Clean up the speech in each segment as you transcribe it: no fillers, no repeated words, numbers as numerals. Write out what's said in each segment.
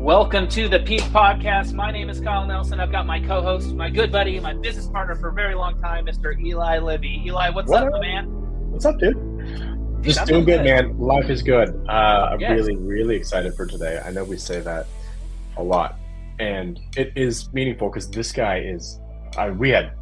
Welcome to the Peak Podcast. My name is Kyle Nelson. I've got my co-host, my good buddy, my business partner for a very long time, Mr. Eli Livy. Eli, what's up, man? What's up, dude? Just doing good, man. Life is good. I'm really excited for today. I know we say that a lot, and it is meaningful because this guy is. We had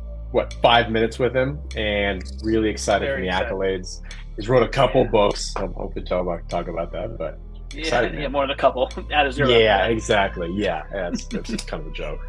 5 minutes with him, and really excited for the accolades. He's wrote a couple books. I'm hoping to talk about that, but. Excited, more than a couple out of zero. Yeah, exactly. Yeah, that's just kind of a joke.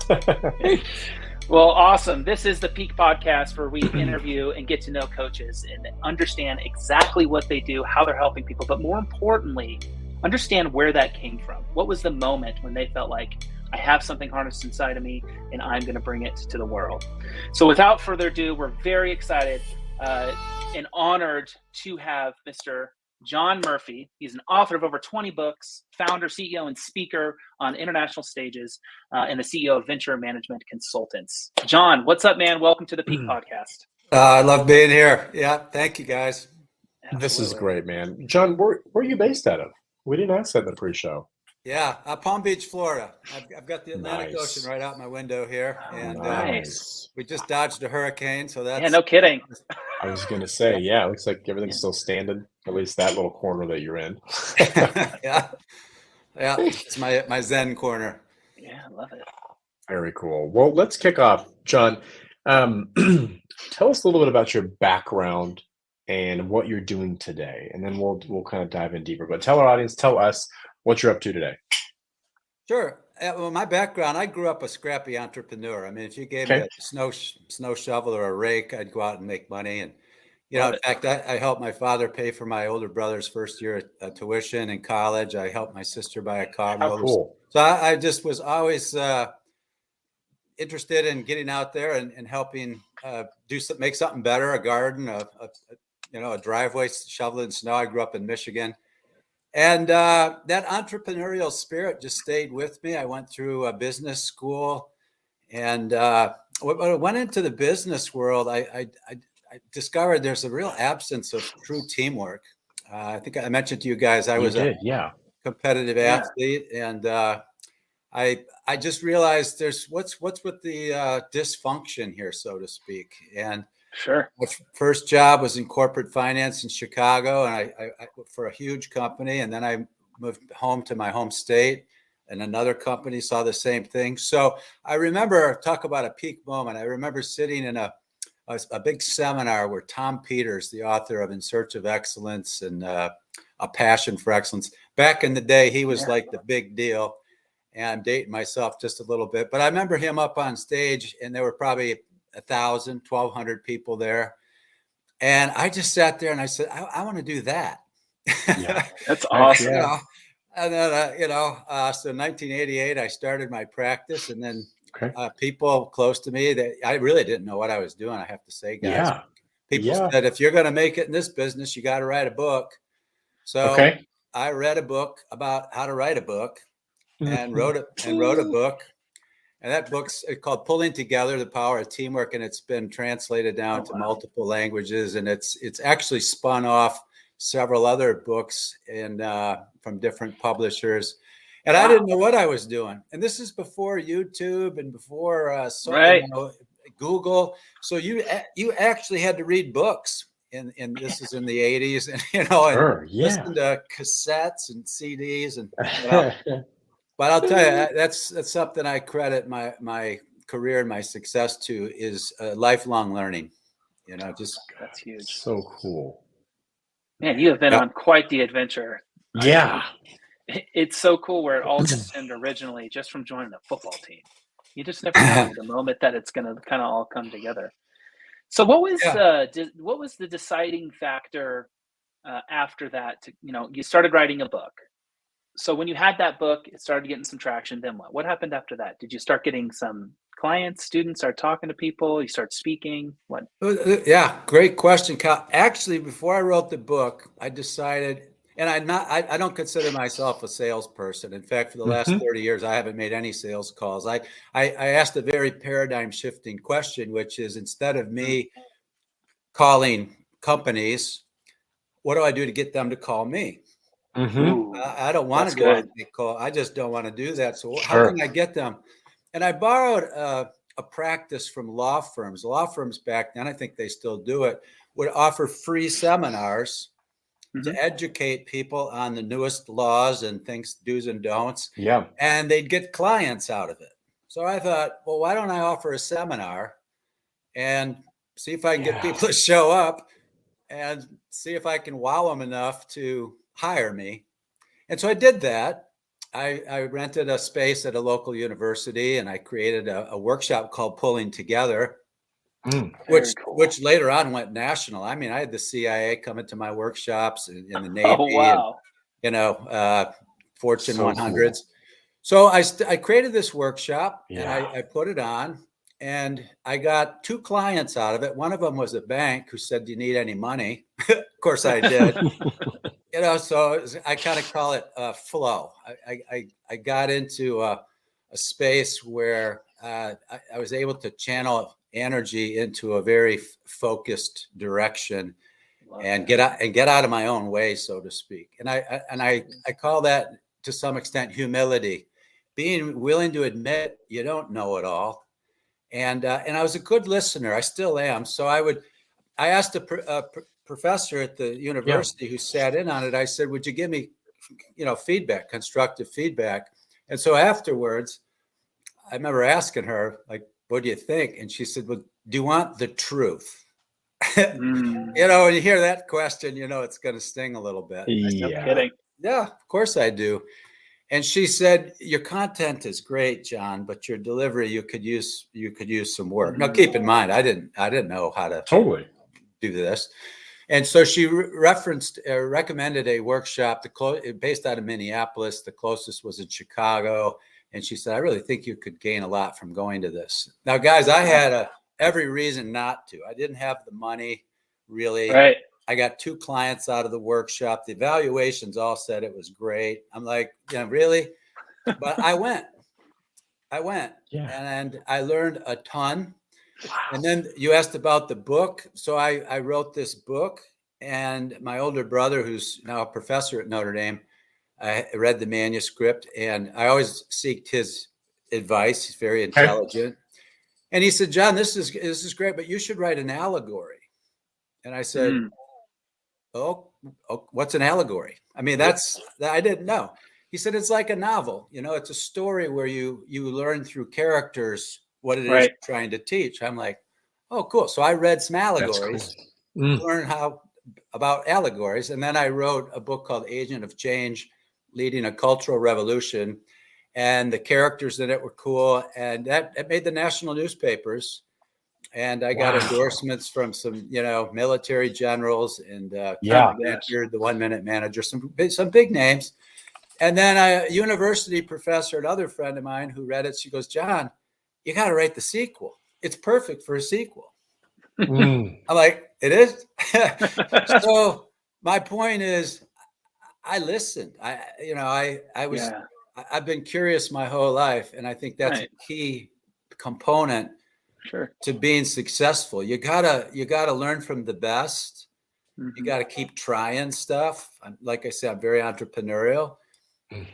Well, awesome. This is the Peak Podcast where we interview and get to know coaches and understand exactly what they do, how they're helping people, but more importantly, understand where that came from. What was the moment when they felt like, I have something harnessed inside of me and I'm going to bring it to the world. So without further ado, we're very excited and honored to have Mr. John Murphy. He's an author of over 20 books, founder, CEO, and speaker on international stages, and the CEO of Venture Management Consultants. John, what's up, man? Welcome to the Peak Podcast. I love being here. Yeah, thank you, guys. Absolutely. This is great, man. John, where are you based out of? We didn't ask that in the pre-show. Yeah, Palm Beach, Florida. I've got the Atlantic Ocean right out my window here, and we just dodged a hurricane, so that's no kidding. I was going to say, it looks like everything's still standing, at least that little corner that you're in. yeah, it's my Zen corner. Yeah, I love it. Very cool. Well, let's kick off, John. Tell us a little bit about your background and what you're doing today, and then we'll kind of dive in deeper. But tell our audience, tell us what you're up to today. Sure. Well, my background, I grew up a scrappy entrepreneur. I mean, if you gave me a snow shovel or a rake, I'd go out and make money. And, in fact, I helped my father pay for my older brother's first year tuition in college. I helped my sister buy a car. How cool. So I just was always interested in getting out there and helping make something better, a garden, a driveway, shoveling snow. I grew up in Michigan. And that entrepreneurial spirit just stayed with me. I went through a business school, and when I went into the business world, I discovered there's a real absence of true teamwork. I think I mentioned to you guys I was a competitive athlete, and I just realized there's what's with the dysfunction here, so to speak. And sure. My first job was in corporate finance in Chicago, and I for a huge company. And then I moved home to my home state, and another company saw the same thing. So I remember, talk about a peak moment. I remember sitting in a big seminar where Tom Peters, the author of In Search of Excellence and A Passion for Excellence, back in the day, he was like the big deal. And I'm dating myself just a little bit, but I remember him up on stage, and there were probably 1,000, 1,200 people there. And I just sat there and I said, I want to do that. Yeah, that's awesome. And then, so in 1988, I started my practice, and then people close to me that I really didn't know what I was doing. I have to say, guys, people said, if you're going to make it in this business, you got to write a book. So I read a book about how to write a book and wrote a book. And that book's called Pulling Together: The Power of Teamwork, and it's been translated down to multiple languages, and it's actually spun off several other books and from different publishers. And I didn't know what I was doing. And this is before YouTube and before Google. So you actually had to read books. And this is in the 80s, and listen to cassettes and CDs and. But I'll tell you, that's something I credit my career and my success to is lifelong learning. That's huge. So cool. Man, you have been on quite the adventure. Yeah. It's so cool where it all stemmed originally just from joining a football team. You just never know the moment that it's going to kind of all come together. So what was the deciding factor after that? You started writing a book. So when you had that book, it started getting some traction. Then what? What happened after that? Did you start getting some clients, students, start talking to people? You start speaking? What? Yeah, great question, Kyle. Actually, before I wrote the book, I decided, and I don't consider myself a salesperson. In fact, for the last 30 years, I haven't made any sales calls. I asked a very paradigm shifting question, which is, instead of me calling companies, what do I do to get them to call me? I don't want to go on call. I just don't want to do that. So how can I get them? And I borrowed a practice from law firms. Law firms back then, I think they still do it, would offer free seminars to educate people on the newest laws and things, do's and don'ts. Yeah. And they'd get clients out of it. So I thought, well, why don't I offer a seminar and see if I can get people to show up and see if I can wow them enough to hire me. And so I did that. I rented a space at a local university and I created a workshop called Pulling Together, which later on went national. I mean, I had the CIA come into my workshops in the Navy, and, Fortune 100s. Cool. So I created this workshop and I put it on, and I got 2 clients out of it. One of them was a bank who said, "Do you need any money?" Of course I did. So I kind of call it flow. I got into a space where I was able to channel energy into a very focused direction and get out of my own way, so to speak. And I call that, to some extent, humility, being willing to admit you don't know it all. And I was a good listener. I still am. So I asked a professor at the university who sat in on it. I said, "Would you give me, feedback, constructive feedback?" And so afterwards, I remember asking her, like, "What do you think?" And she said, "Well, do you want the truth?" When you hear that question, it's going to sting a little bit. No kidding. Yeah, of course I do. And she said, "Your content is great, John, but your delivery, you could use some work." Now, keep in mind, I didn't know how to do this. And so she recommended a workshop based out of Minneapolis. The closest was in Chicago. And she said, "I really think you could gain a lot from going to this." Now, guys, I had every reason not to. I didn't have the money, really. Right. I got 2 clients out of the workshop. The evaluations all said it was great. I'm like, really? But I went. And I learned a ton. Wow. And then you asked about the book. So I wrote this book, and my older brother, who's now a professor at Notre Dame, I read the manuscript, and I always seeked his advice. He's very intelligent. And he said, "John, this is great, but you should write an allegory." And I said, oh, what's an allegory? I mean, I didn't know. He said, "It's like a novel. It's a story where you learn through characters what it is you're trying to teach." I'm like, "Oh, cool." So I read some allegories, learned about allegories. And then I wrote a book called Agent of Change, Leading a Cultural Revolution. And the characters in it were cool. And that made the national newspapers. And I got endorsements from some, military generals and the 1 Minute Manager, some big names. And then a university professor, another friend of mine who read it, she goes, "John, you got to write the sequel. It's perfect for a sequel." I'm like, "It is?" So my point is, I listened. I've been curious my whole life, and I think that's a key component to being successful. You gotta learn from the best. You got to keep trying stuff. Like I said, I'm very entrepreneurial.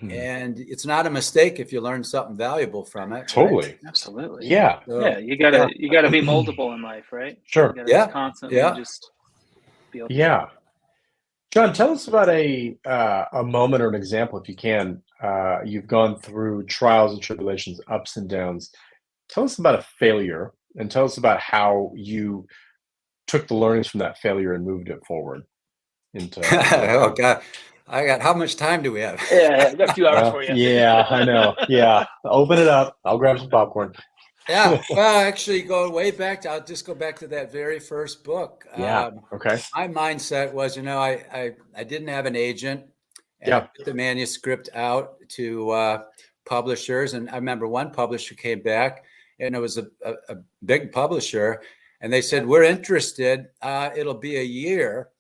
And it's not a mistake if you learn something valuable from it. Totally. Right? Absolutely. Yeah. So, you gotta be moldable in life, right? Sure. You gotta constantly just be open. Yeah. John, tell us about a moment or an example, if you can. You've gone through trials and tribulations, ups and downs. Tell us about a failure, and tell us about how you took the learnings from that failure and moved it forward into. Oh God. How much time do we have? Yeah, I got a few hours for you. Yeah, I know. Yeah. Open it up. I'll grab some popcorn. Yeah. Well, actually, I'll just go back to that very first book. Yeah. Okay. My mindset was, I didn't have an agent. And I put the manuscript out to publishers. And I remember one publisher came back, and it was a big publisher. And they said, "We're interested. It'll be a year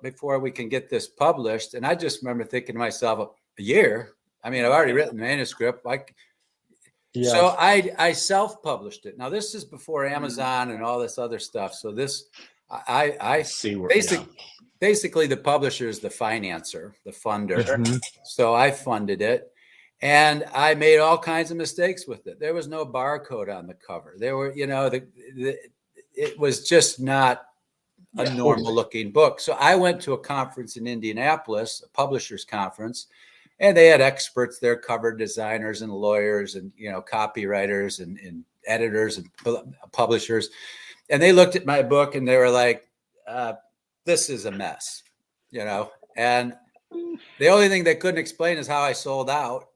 before we can get this published." And I just remember thinking to myself, a year? I mean, I've already written the manuscript. So I self-published it. Now, this is before Amazon and all this other stuff. So I see where basically the publisher is the financer, the funder. Mm-hmm. So I funded it, and I made all kinds of mistakes with it. There was no barcode on the cover. There were, it was just not a normal looking book. So I went to a conference in Indianapolis, a publishers conference, and they had experts there, cover designers and lawyers and, copywriters and editors and publishers. And they looked at my book and they were like, this is a mess, and the only thing they couldn't explain is how I sold out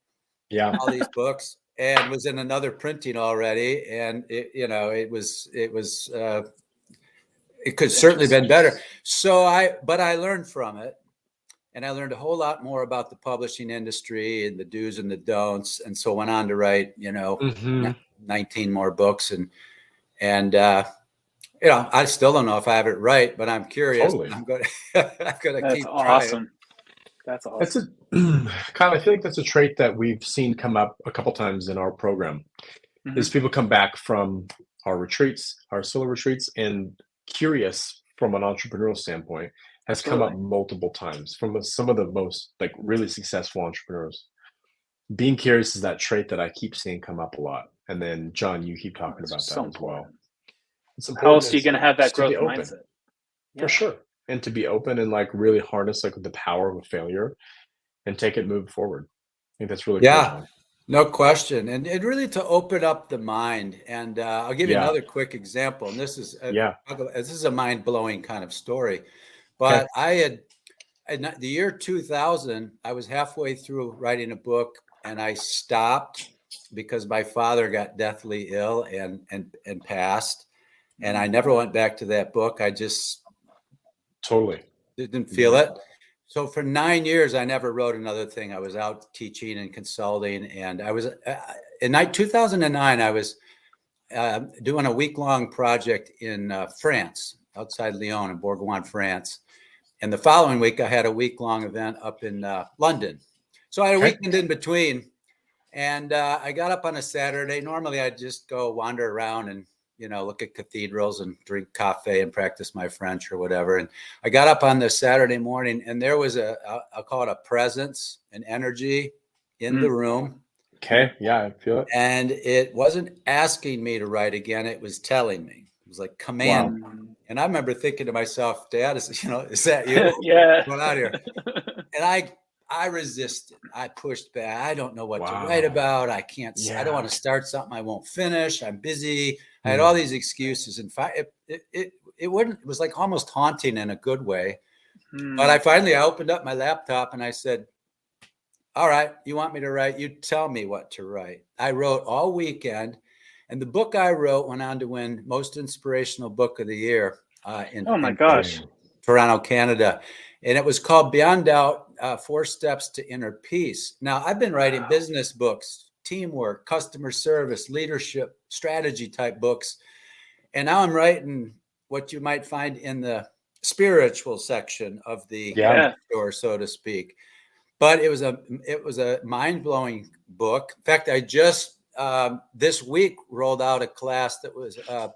all these books and was in another printing already. And it could certainly been better. But I learned from it, and I learned a whole lot more about the publishing industry and the do's and the don'ts. And so went on to write, 19 more books and I still don't know if I have it right, but I'm curious. Totally. I'm going to keep awesome. trying. That's awesome. Kyle, I feel like that's a trait that we've seen come up a couple times in our program. Mm-hmm. Is people come back from our retreats, our solo retreats, and curious from an entrepreneurial standpoint has come up multiple times from some of the most really successful entrepreneurs. Being curious is that trait that I keep seeing come up a lot. And then John, you keep talking about that as well. How else are you going to have that growth mindset? For sure. And to be open and really harness the power of a failure and take it, move forward. I think that's really cool. No question. And really to open up the mind. And I'll give you another quick example. And this is a mind-blowing kind of story. But in the year 2000, I was halfway through writing a book and I stopped because my father got deathly ill and passed. And I never went back to that book. I just didn't feel it. So for 9 years, I never wrote another thing. I was out teaching and consulting. And I was in 2009, I was doing a week-long project in France, outside Lyon in Bourgogne, France. And the following week, I had a week-long event up in London. So I had a weekend in between. And I got up on a Saturday. Normally, I'd just go wander around and look at cathedrals and drink coffee and practice my French or whatever. And I got up on the Saturday morning and there was I'll call it a presence, an energy in the room. Okay. Yeah, I feel it. And it wasn't asking me to write again. It was telling me. It was like command. Wow. And I remember thinking to myself, Dad, is that you? Yeah. Going out here. And I resisted. I pushed back. I don't know what to write about. I can't. I don't want to start something I won't finish. I'm busy. I had all these excuses. In fact, it was like almost haunting in a good way. But I opened up my laptop and I said, all right, you want me to write? You tell me what to write. I wrote all weekend. And the book I wrote went on to win Most Inspirational Book of the Year in Toronto, Canada. And it was called Beyond Doubt, 4 Steps to Inner Peace. Now, I've been writing business books, teamwork, customer service, leadership, strategy type books. And now I'm writing what you might find in the spiritual section of the store, so to speak. But it was a mind-blowing book. In fact, I just this week rolled out a class that was a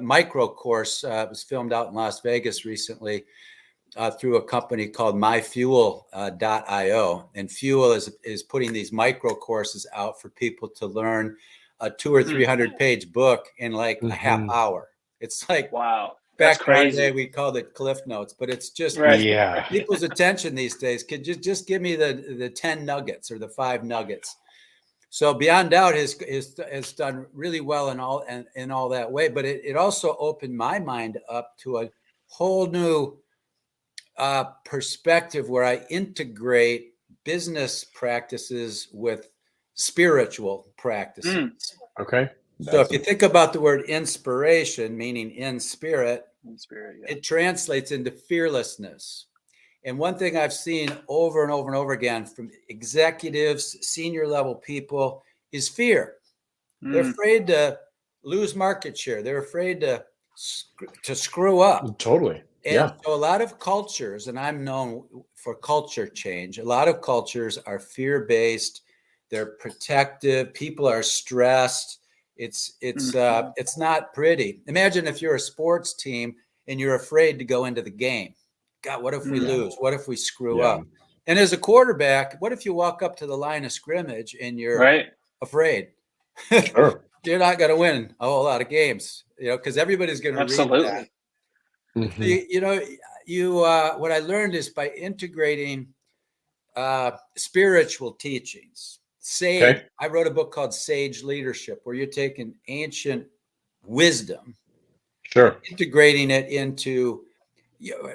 micro course. It was filmed out in Las Vegas recently through a company called myfuel.io. And Fuel is putting these micro courses out for people to learn a 200 or 300 page book in like a half hour. It's like, wow. Back in the day, we called it Cliff Notes, but it's just people's attention these days. Could just give me the 10 nuggets or the 5 nuggets. So Beyond Doubt has done really well in all that way, but it also opened my mind up to a whole new perspective where I integrate business practices with spiritual practices. Okay. So if you think about the word inspiration, meaning in spirit, it translates into fearlessness. And one thing I've seen over and over and over again from executives, senior level people is fear. They're afraid to lose market share. They're afraid to screw up. Totally. And so a lot of cultures, and I'm known for culture change, a lot of cultures are fear-based. They're protective. People are stressed. It's not pretty. Imagine if you're a sports team and you're afraid to go into the game. God, what if we lose? What if we screw up? And as a quarterback, what if you walk up to the line of scrimmage and you're afraid? Sure. You're not going to win a whole lot of games, because everybody's going to read that. Mm-hmm. What I learned is by integrating spiritual teachings. I wrote a book called Sage Leadership, where you're taking ancient wisdom, integrating it into,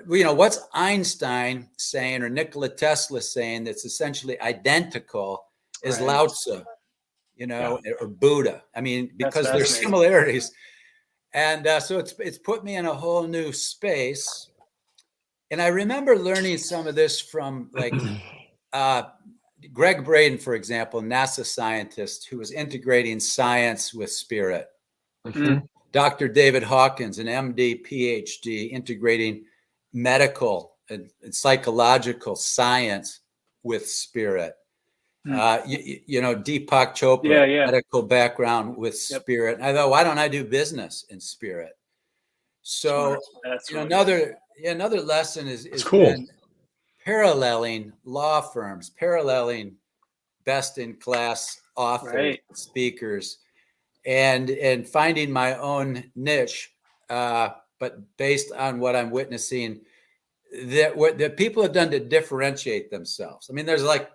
what's Einstein saying or Nikola Tesla saying that's essentially identical as Lao Tzu, or Buddha. I mean, because there's similarities. And so it's put me in a whole new space. And I remember learning some of this from like Greg Braden, for example, NASA scientist who was integrating science with spirit. Mm-hmm. Dr. David Hawkins, an MD, PhD, integrating medical and psychological science with spirit. Deepak Chopra, medical background with spirit. I thought, why don't I do business in spirit? So another lesson is cool. Paralleling law firms, paralleling best in class authors, speakers, and finding my own niche, but based on what I'm witnessing, that people have done to differentiate themselves. I mean, there's like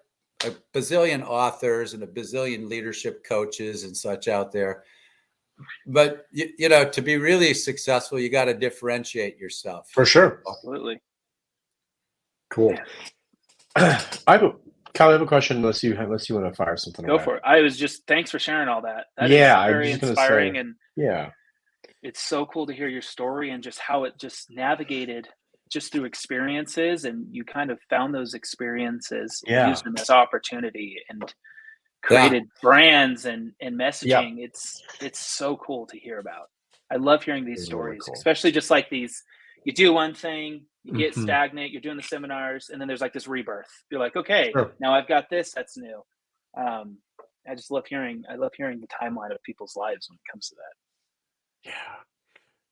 a bazillion authors and a bazillion leadership coaches and such out there. But, to be really successful, you got to differentiate yourself. For sure. Absolutely. Cool. Kyle, I have a question unless you want to fire something. Go for it. Thanks for sharing all that. That is very inspiring. And it's so cool to hear your story and just how it just navigated just through experiences, and you kind of found those experiences, used them as opportunity and created brands and messaging. It's so cool to hear about. I love hearing these stories, really cool. Especially just like these, you do one thing, you get stagnant, you're doing the seminars, and then there's like this rebirth. You're like, okay, now I've got this, that's new. I love hearing the timeline of people's lives when it comes to that. Yeah.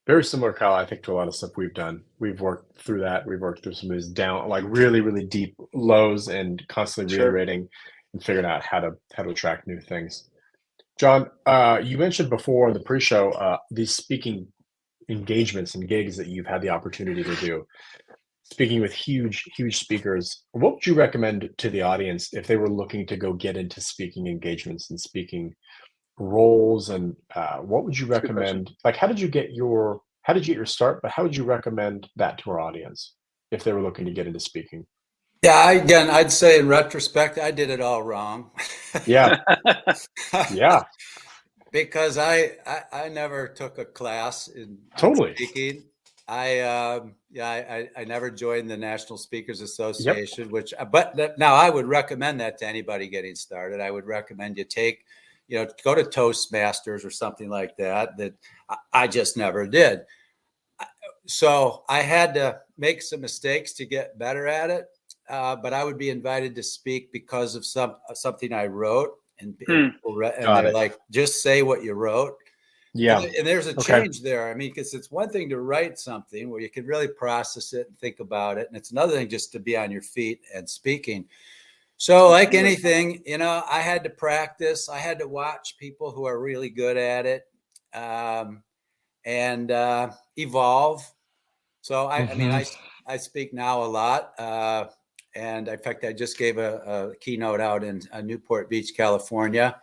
Very similar, Kyle, I think, to a lot of stuff we've done. We've worked through that. We've worked through some of these down, like really, really deep lows and constantly reiterating and figuring out how to attract new things. John, you mentioned before in the pre-show these speaking engagements and gigs that you've had the opportunity to do. Speaking with huge speakers, what would you recommend to the audience if they were looking to go get into speaking engagements and speaking roles, and what would you recommend? Like, how did you get your start, but how would you recommend that to our audience if they were looking to get into speaking? I'd say in retrospect, I did it all wrong. Yeah. Because I never took a class in speaking. I never joined the National Speakers Association, but now I would recommend that to anybody getting started. I would recommend you go to Toastmasters or something like that I just never did. So I had to make some mistakes to get better at it. But I would be invited to speak because of something I wrote, and they're like, just say what you wrote. Yeah. And there's a change there. I mean, because it's one thing to write something where you can really process it and think about it. And it's another thing just to be on your feet and speaking. So like anything, I had to practice. I had to watch people who are really good at it and evolve. So, I speak now a lot. And in fact, I just gave a keynote out in Newport Beach, California.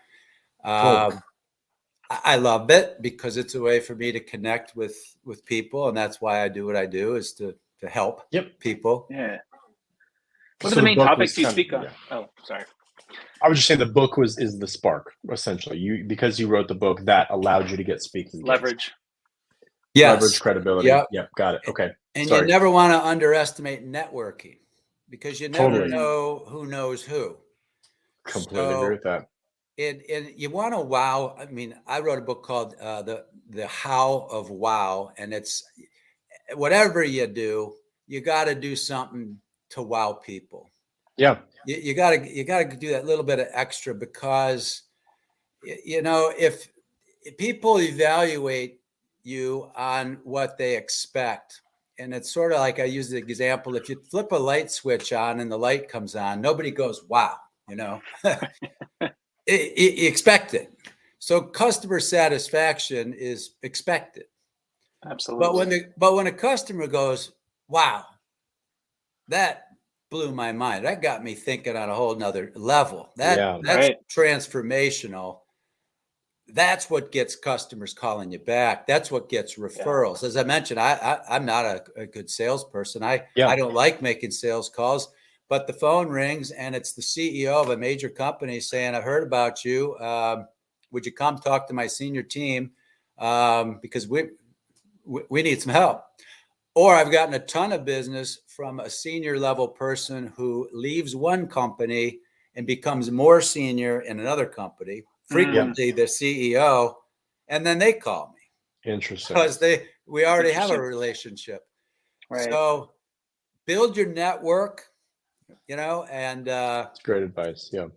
I love it because it's a way for me to connect with people. And that's why I do what I do, is to help people. Yeah. What are the main topics you speak on? Oh, sorry. I was just saying the book is the spark, essentially. Because you wrote the book, that allowed you to get speaking. Leverage. Yes. Leverage, credibility. Yep, got it. Okay. And you never want to underestimate networking, because you never know who knows who. Completely agree with that. And you want to wow. I mean, I wrote a book called The How of Wow, and it's whatever you do, you got to do something to wow people. Yeah. You got to do that little bit of extra, because if people evaluate you on what they expect, And it's sort of like I use the example, if you flip a light switch on and the light comes on, nobody goes, wow, you know, you expect it. So customer satisfaction is expected. Absolutely. But when a customer goes, wow, that blew my mind. That got me thinking on a whole nother level. That's right. Transformational. That's what gets customers calling you back. That's what gets referrals. As I mentioned, I'm not a good salesperson. I don't like making sales calls, but the phone rings and it's the CEO of a major company saying, I heard about you. Would you come talk to my senior team? Because we need some help. Or I've gotten a ton of business from a senior level person who leaves one company and becomes more senior in another company, frequently the CEO, and then they call me. Interesting. Because we already have a relationship. Right. So build your network, you know, and that's great advice. Yeah.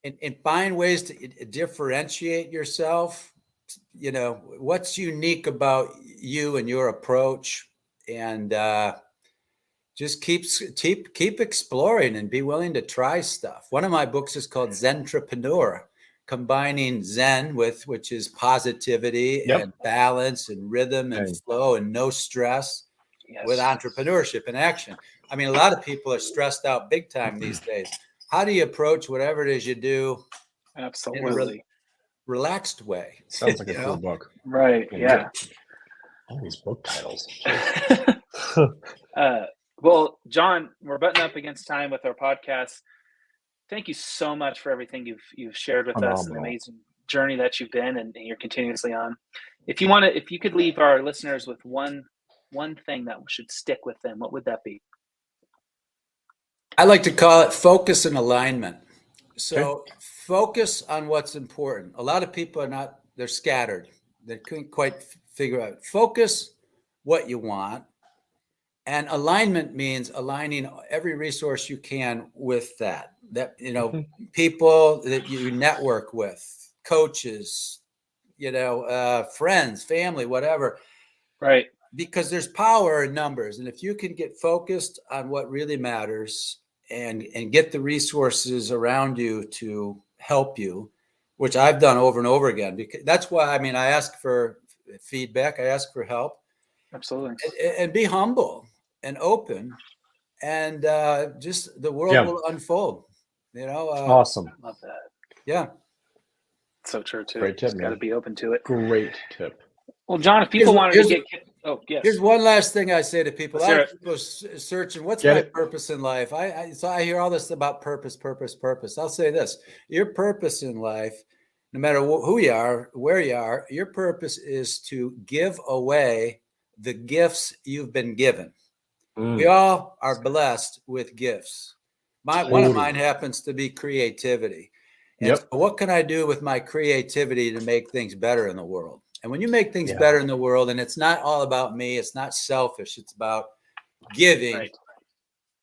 And find ways to differentiate yourself. You know, what's unique about you and your approach, and just keep exploring and be willing to try stuff. One of my books is called Zentrepreneur, combining Zen which is positivity and balance and rhythm and flow and no stress with entrepreneurship and action. I mean, a lot of people are stressed out big time these days. How do you approach whatever it is you do? Absolutely. In a relaxed way. Sounds like a cool book. Right. Yeah. All these book titles. Well, John, we're butting up against time with our podcast. Thank you so much for everything you've shared with us, an amazing journey that you've been and you're continuously on. If you could leave our listeners with one thing that should stick with them, what would that be? I like to call it focus and alignment. So focus on what's important. A lot of people they're scattered. They couldn't quite figure out. Focus what you want. And alignment means aligning every resource you can with that, you know, people that you network with, coaches, you know, friends, family, whatever. Right. Because there's power in numbers. And if you can get focused on what really matters and get the resources around you to help you, which I've done over and over again, because that's why, I mean, I ask for feedback. I ask for help. Absolutely. And be humble and open, and just the world will unfold, you know. Awesome. Love that. Yeah. So true too. Great tip, man. Got to be open to it. Great tip. Well, John, if people wanted to get, here's one last thing I say to people. A lot of people searching, what's my purpose in life? So I hear all this about purpose. I'll say this: your purpose in life, no matter who you are, where you are, your purpose is to give away the gifts you've been given. We all are blessed with gifts. One of mine happens to be creativity. And so what can I do with my creativity to make things better in the world? And when you make things better in the world, and it's not all about me, it's not selfish, it's about giving,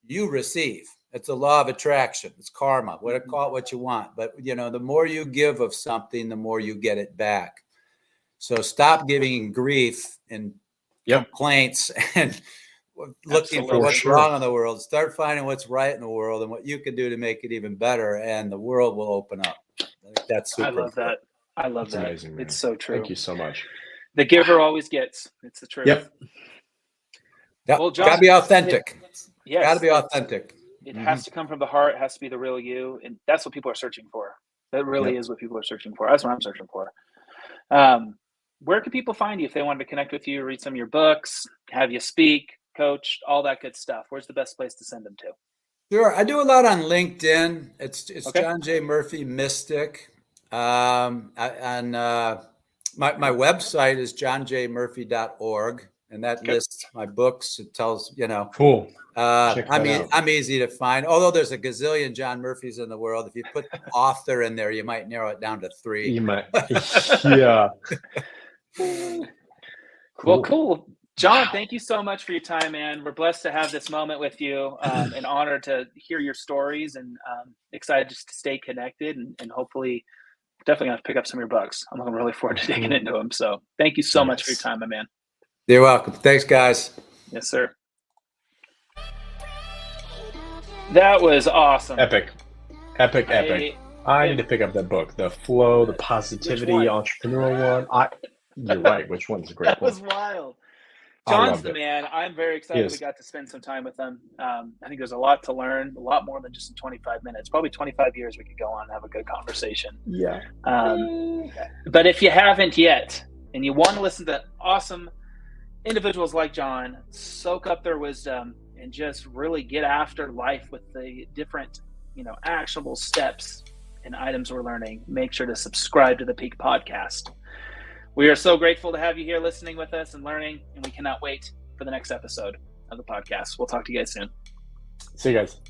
you receive. It's a law of attraction. It's karma. Call it what you want. But, you know, the more you give of something, the more you get it back. So stop giving grief and complaints and looking for what's wrong in the world. Start finding what's right in the world and what you can do to make it even better, and the world will open up. I think that's super. I love that. I love that. Amazing, man. It's so true. Thank you so much. The giver always gets. It's the truth. Yep. Well, John, gotta be authentic. Yes, gotta be authentic. It has to come from the heart. It has to be the real you, and that's what people are searching for. That really is what people are searching for. That's what I'm searching for. Where can people find you if they wanted to connect with you, read some of your books, have you speak, coach, all that good stuff? Where's the best place to send them to? Sure. I do a lot on LinkedIn. It's John J. Murphy Mystic. My website is johnjmurphy.org, and that lists my books. It tells, you know. Cool. I'm easy to find, although there's a gazillion John Murphys in the world. If you put author in there, you might narrow it down to 3. You might. Yeah. Cool. Well, cool. John, thank you so much for your time, man. We're blessed to have this moment with you, and honored to hear your stories, and excited just to stay connected, and hopefully definitely going to pick up some of your books. I'm looking really forward to digging into them. So thank you so much for your time, my man. You're welcome. Thanks, guys. Yes, sir. That was awesome. Epic. I need to pick up that book. The Flow, the Positivity, Entrepreneur one. You're right. Which one's a great one? That was wild. John's the man. I'm very excited we got to spend some time with him. I think there's a lot to learn, a lot more than just in 25 minutes. Probably 25 years we could go on and have a good conversation. Yeah. But if you haven't yet, and you want to listen to awesome individuals like John, soak up their wisdom, and just really get after life with the different, actionable steps and items we're learning, make sure to subscribe to the Peak Podcast. We are so grateful to have you here listening with us and learning, and we cannot wait for the next episode of the podcast. We'll talk to you guys soon. See you guys.